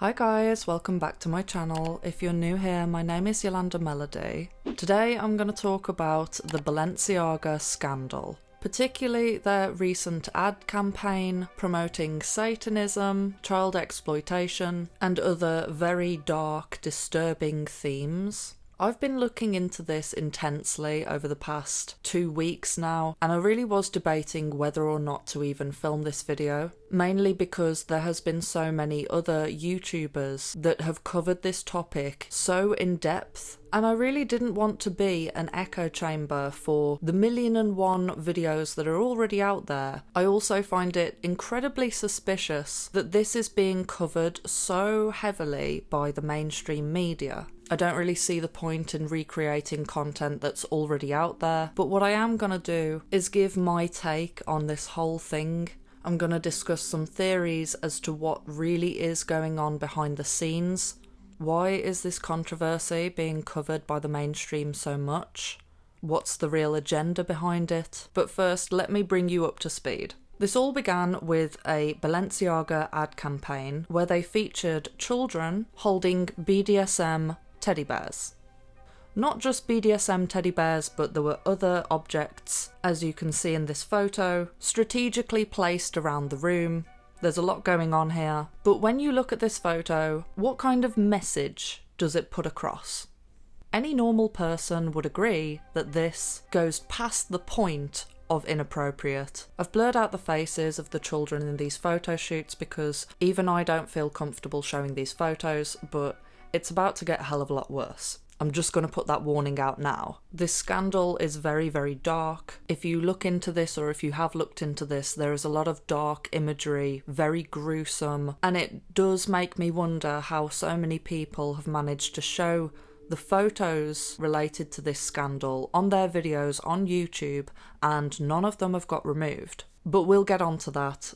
Hi guys, welcome back to my channel. If you're new here, my name is Yolanda Melody. Today I'm going to talk about the Balenciaga scandal, particularly their recent ad campaign promoting Satanism, child exploitation, and other very dark, disturbing themes. I've been looking into this intensely over the past 2 weeks now, and I really was debating whether or not to even film this video, mainly because there has been so many other YouTubers that have covered this topic so in depth, and I really didn't want to be an echo chamber for the 1,000,001 videos that are already out there. I also find it incredibly suspicious that this is being covered so heavily by the mainstream media. I don't really see the point in recreating content that's already out there, but what I am going to do is give my take on this whole thing. I'm going to discuss some theories as to what really is going on behind the scenes. Why is this controversy being covered by the mainstream so much? What's the real agenda behind it? But first, let me bring you up to speed. This all began with a Balenciaga ad campaign where they featured children holding BDSM teddy bears. Not just BDSM teddy bears, but there were other objects, as you can see in this photo, strategically placed around the room. There's a lot going on here, but when you look at this photo, what kind of message does it put across? Any normal person would agree that this goes past the point of inappropriate. I've blurred out the faces of the children in these photo shoots because even I don't feel comfortable showing these photos, but it's about to get a hell of a lot worse. I'm just going to put that warning out now. This scandal is very, very dark. If you look into this, or if you have looked into this, there is a lot of dark imagery, very gruesome, and it does make me wonder how so many people have managed to show the photos related to this scandal on their videos on YouTube, and none of them have got removed. But we'll get on to that.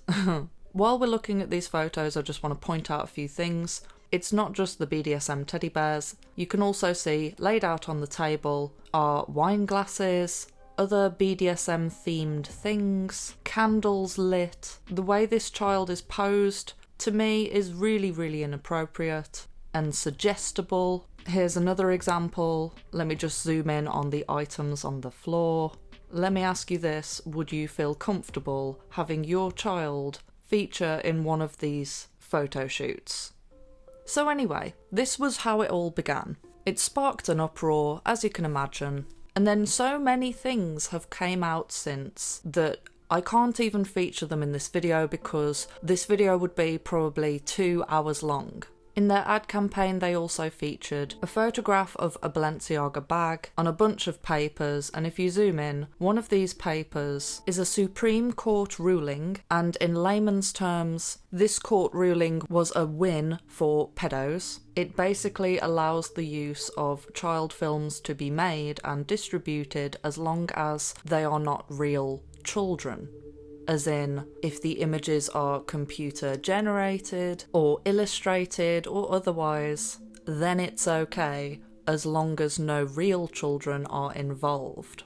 While we're looking at these photos, I just want to point out a few things. It's not just the BDSM teddy bears. You can also see laid out on the table are wine glasses, other BDSM themed things, candles lit. The way this child is posed, to me, is really, really inappropriate and suggestible. Here's another example. Let me just zoom in on the items on the floor. Let me ask you this, would you feel comfortable having your child feature in one of these photo shoots? So anyway, this was how it all began. It sparked an uproar, as you can imagine, and then so many things have came out since that I can't even feature them in this video because this video would be probably 2 hours long. In their ad campaign, they also featured a photograph of a Balenciaga bag on a bunch of papers, and if you zoom in, one of these papers is a Supreme Court ruling, and in layman's terms, this court ruling was a win for pedos. It basically allows the use of child films to be made and distributed as long as they are not real children. As in, if the images are computer generated or illustrated or otherwise, then it's okay, as long as no real children are involved.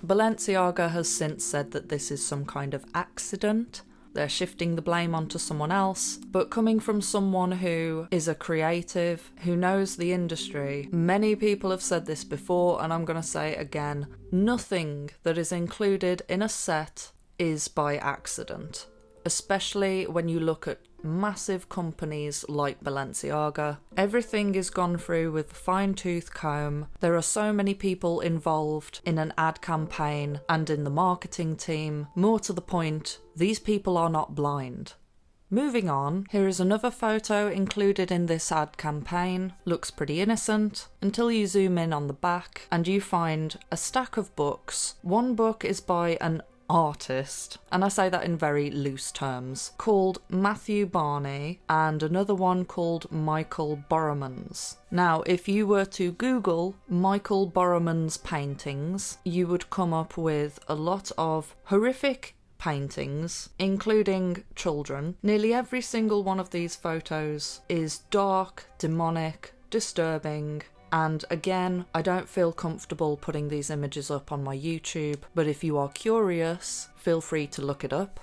Balenciaga has since said that this is some kind of accident. They're shifting the blame onto someone else, but coming from someone who is a creative, who knows the industry, many people have said this before, and I'm going to say it again, nothing that is included in a set is by accident, especially when you look at massive companies like Balenciaga. Everything is gone through with a fine-tooth comb. There are so many people involved in an ad campaign and in the marketing team. More to the point, these people are not blind. Moving on, here is another photo included in this ad campaign. Looks pretty innocent until you zoom in on the back and you find a stack of books. One book is by an artist, and I say that in very loose terms, called Matthew Barney, and another one called Michael Boromans. Now, if you were to Google Michael Boromans paintings, you would come up with a lot of horrific paintings, including children. Nearly every single one of these photos is dark, demonic, disturbing, and again, I don't feel comfortable putting these images up on my YouTube, but if you are curious, feel free to look it up.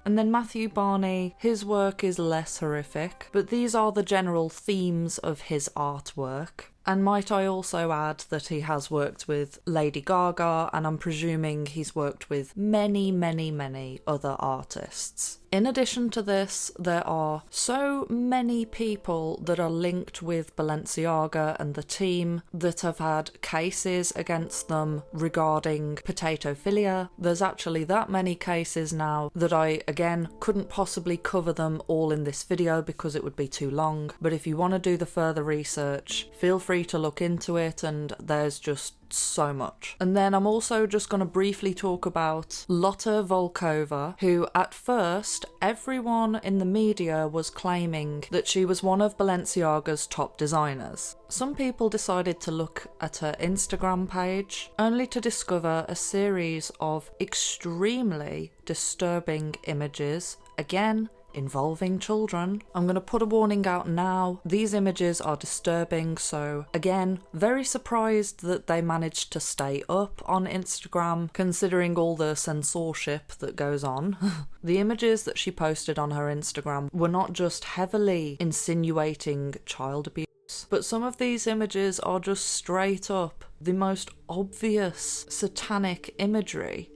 And then Matthew Barney, his work is less horrific, but these are the general themes of his artwork. And might I also add that he has worked with Lady Gaga, and I'm presuming he's worked with many, many, many other artists. In addition to this, there are so many people that are linked with Balenciaga and the team that have had cases against them regarding potatophilia. There's actually that many cases now that I, again, couldn't possibly cover them all in this video because it would be too long. But if you want to do the further research, feel free to look into it, and there's just so much. And then I'm also just going to briefly talk about Lotta Volkova, who at first everyone in the media was claiming that she was one of Balenciaga's top designers. Some people decided to look at her Instagram page only to discover a series of extremely disturbing images, again involving children. I'm going to put a warning out now. These images are disturbing, so again, very surprised that they managed to stay up on Instagram, considering all the censorship that goes on. The images that she posted on her Instagram were not just heavily insinuating child abuse, but some of these images are just straight up the most obvious satanic imagery.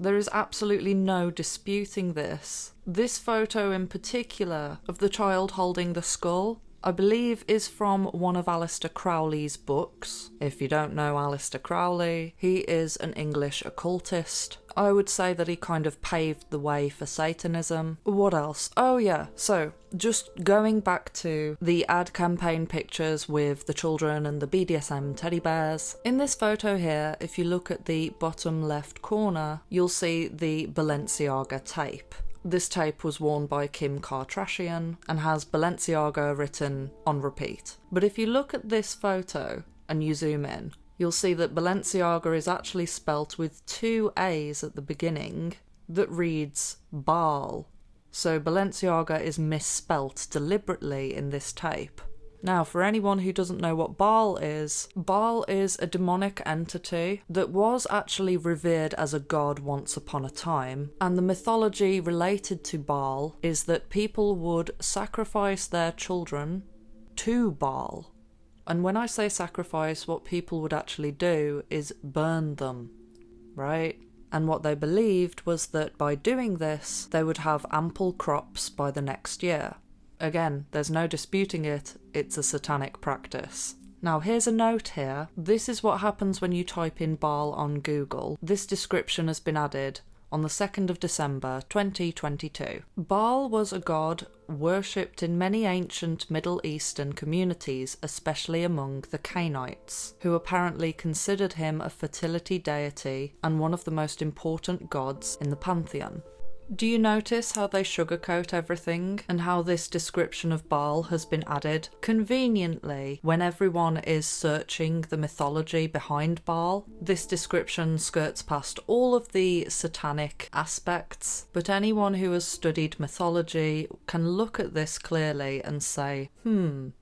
There is absolutely no disputing this. This photo in particular of the child holding the skull, I believe is from one of Aleister Crowley's books. If you don't know Aleister Crowley, he is an English occultist. I would say that he kind of paved the way for Satanism. What else? Oh yeah, so just going back to the ad campaign pictures with the children and the BDSM teddy bears. In this photo here, if you look at the bottom left corner, you'll see the Balenciaga tape. This tape was worn by Kim Kardashian and has Balenciaga written on repeat. But if you look at this photo and you zoom in, you'll see that Balenciaga is actually spelt with 2 A's at the beginning that reads Baal. So Balenciaga is misspelt deliberately in this tape. Now, for anyone who doesn't know what Baal is a demonic entity that was actually revered as a god once upon a time, and the mythology related to Baal is that people would sacrifice their children to Baal. And when I say sacrifice, what people would actually do is burn them, right? And what they believed was that by doing this, they would have ample crops by the next year. Again, there's no disputing it, it's a satanic practice. Now here's a note here. This is what happens when you type in Baal on Google. This description has been added on the 2nd of December 2022. Baal was a god worshipped in many ancient Middle Eastern communities, especially among the Canaanites, who apparently considered him a fertility deity and one of the most important gods in the pantheon. Do you notice how they sugarcoat everything and how this description of Baal has been added conveniently when everyone is searching the mythology behind Baal? This description skirts past all of the satanic aspects, but anyone who has studied mythology can look at this clearly and say,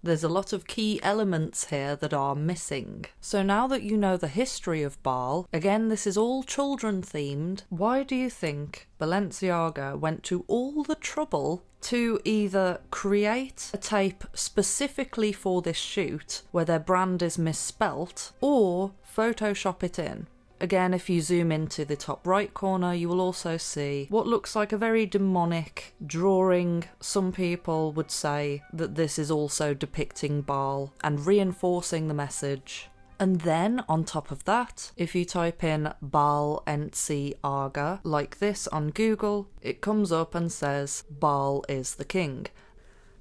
there's a lot of key elements here that are missing. So now that you know the history of Baal, again this is all children themed, why do you think Balenciaga went to all the trouble to either create a tape specifically for this shoot where their brand is misspelt or Photoshop it in? Again, if you zoom into the top right corner, you will also see what looks like a very demonic drawing. Some people would say that this is also depicting Baal and reinforcing the message. And then, on top of that, if you type in BALENCIAGA like this on Google, it comes up and says Baal is the king.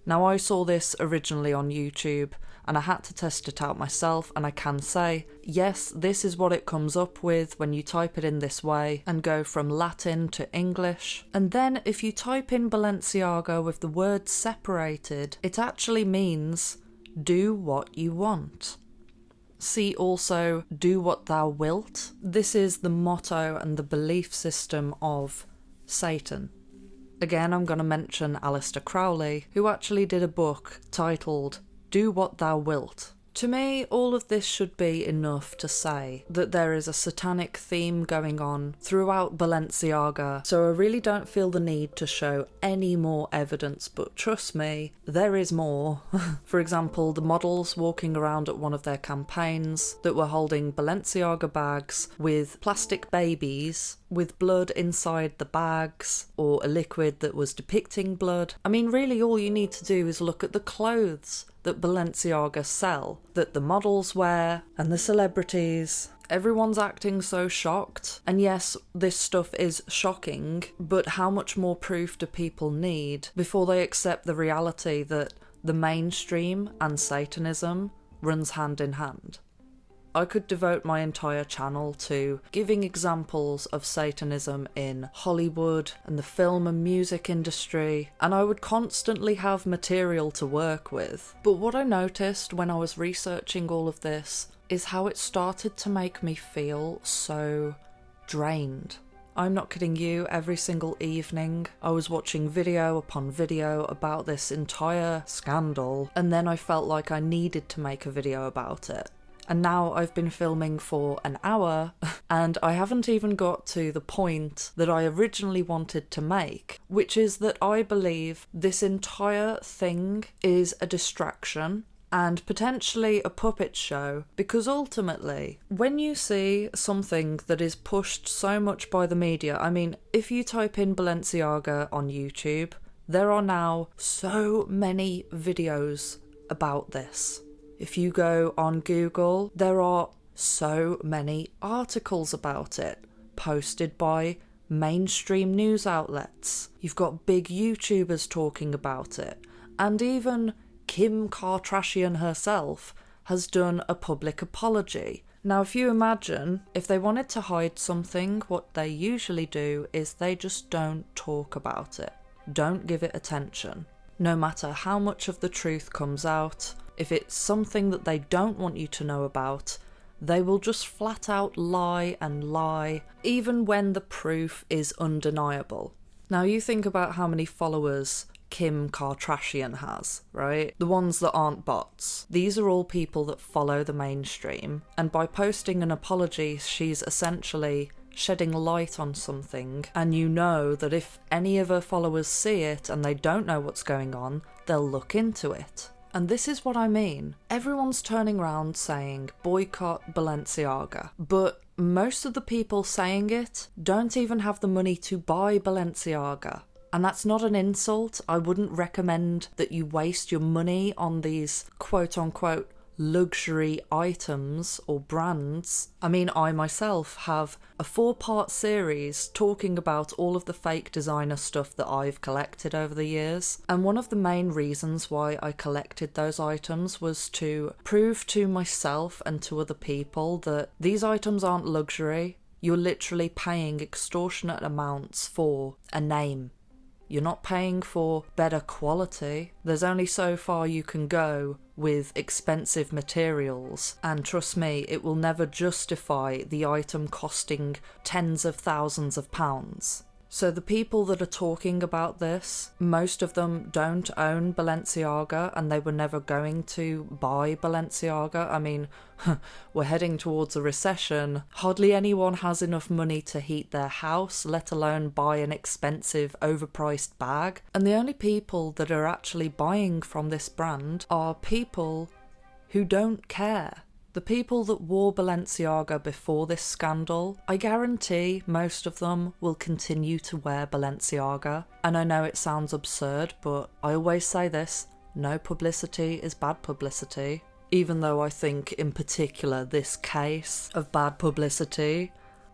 Now, I saw this originally on YouTube and I had to test it out myself, and I can say, yes, this is what it comes up with when you type it in this way and go from Latin to English. And then if you type in Balenciaga with the words separated, it actually means do what you want. See also, do what thou wilt. This is the motto and the belief system of Satan. Again, I'm going to mention Aleister Crowley, who actually did a book titled Do What Thou Wilt. To me, all of this should be enough to say that there is a satanic theme going on throughout Balenciaga, so I really don't feel the need to show any more evidence, but trust me, there is more. For example, the models walking around at one of their campaigns that were holding Balenciaga bags with plastic babies with blood inside the bags, or a liquid that was depicting blood. I mean, really all you need to do is look at the clothes that Balenciaga sell, that the models wear, and the celebrities. Everyone's acting so shocked. And yes, this stuff is shocking, but how much more proof do people need before they accept the reality that the mainstream and Satanism runs hand in hand? I could devote my entire channel to giving examples of Satanism in Hollywood and the film and music industry, and I would constantly have material to work with. But what I noticed when I was researching all of this is how it started to make me feel so drained. I'm not kidding you, every single evening I was watching video upon video about this entire scandal, and then I felt like I needed to make a video about it. And now I've been filming for an hour and I haven't even got to the point that I originally wanted to make, which is that I believe this entire thing is a distraction and potentially a puppet show, because ultimately, when you see something that is pushed so much by the media, I mean, if you type in Balenciaga on YouTube, there are now so many videos about this. If you go on Google, there are so many articles about it, posted by mainstream news outlets. You've got big YouTubers talking about it, and even Kim Kardashian herself has done a public apology. Now, if you imagine, if they wanted to hide something, what they usually do is they just don't talk about it, don't give it attention. No matter how much of the truth comes out, if it's something that they don't want you to know about, they will just flat out lie and lie, even when the proof is undeniable. Now you think about how many followers Kim Kardashian has, right? The ones that aren't bots. These are all people that follow the mainstream, and by posting an apology, she's essentially shedding light on something, and you know that if any of her followers see it and they don't know what's going on, they'll look into it. And this is what I mean. Everyone's turning around saying boycott Balenciaga, but most of the people saying it don't even have the money to buy Balenciaga. And that's not an insult. I wouldn't recommend that you waste your money on these quote-unquote luxury items or brands. I mean, I myself have a 4-part series talking about all of the fake designer stuff that I've collected over the years, and one of the main reasons why I collected those items was to prove to myself and to other people that these items aren't luxury. You're literally paying extortionate amounts for a name. You're not paying for better quality. There's only so far you can go with expensive materials, and trust me, it will never justify the item costing tens of thousands of pounds. So the people that are talking about this, most of them don't own Balenciaga and they were never going to buy Balenciaga. I mean, we're heading towards a recession. Hardly anyone has enough money to heat their house, let alone buy an expensive, overpriced bag. And the only people that are actually buying from this brand are people who don't care. The people that wore Balenciaga before this scandal, I guarantee most of them will continue to wear Balenciaga. And I know it sounds absurd, but I always say this, no publicity is bad publicity. Even though I think in particular this case of bad publicity,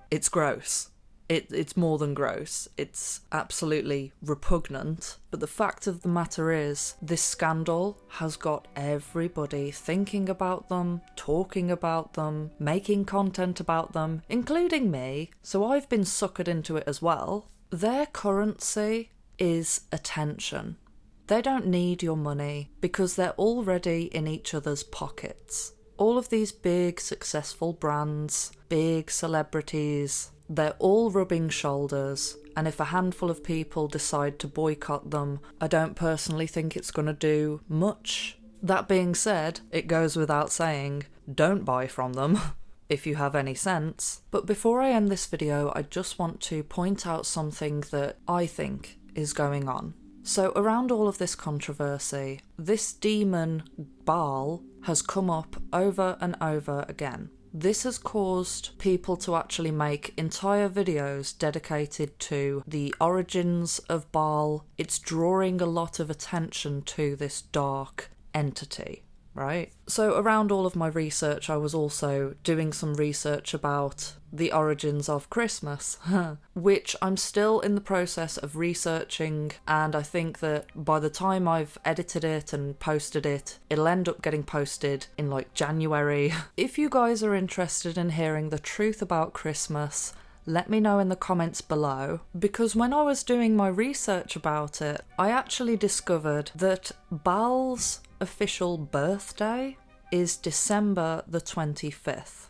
it's gross. It's more than gross. It's absolutely repugnant. But the fact of the matter is, this scandal has got everybody thinking about them, talking about them, making content about them, including me. So I've been suckered into it as well. Their currency is attention. They don't need your money because they're already in each other's pockets. All of these big successful brands, big celebrities, they're all rubbing shoulders, and if a handful of people decide to boycott them, I don't personally think it's going to do much. That being said, it goes without saying, don't buy from them if you have any sense. But before I end this video, I just want to point out something that I think is going on. So around all of this controversy, this demon Baal has come up over and over again. This has caused people to actually make entire videos dedicated to the origins of Baal. It's drawing a lot of attention to this dark entity, right? So around all of my research, I was also doing some research about the origins of Christmas, which I'm still in the process of researching, and I think that by the time I've edited it and posted it, it'll end up getting posted in like January. If you guys are interested in hearing the truth about Christmas, let me know in the comments below, because when I was doing my research about it, I actually discovered that Baal's official birthday is December the 25th,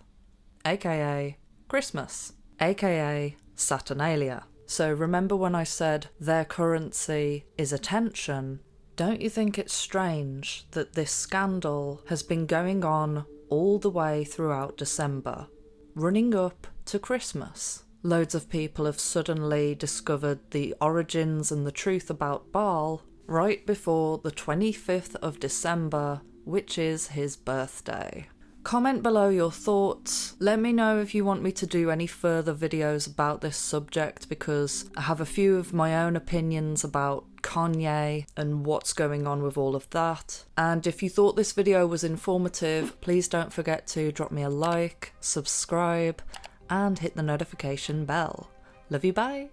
aka Christmas, aka Saturnalia. So remember when I said their currency is attention? Don't you think it's strange that this scandal has been going on all the way throughout December, running up to Christmas? Loads of people have suddenly discovered the origins and the truth about Baal right before the 25th of December, which is his birthday. Comment below your thoughts. Let me know if you want me to do any further videos about this subject, because I have a few of my own opinions about Kanye and what's going on with all of that. And if you thought this video was informative, please don't forget to drop me a like, subscribe, and hit the notification bell. Love you, bye!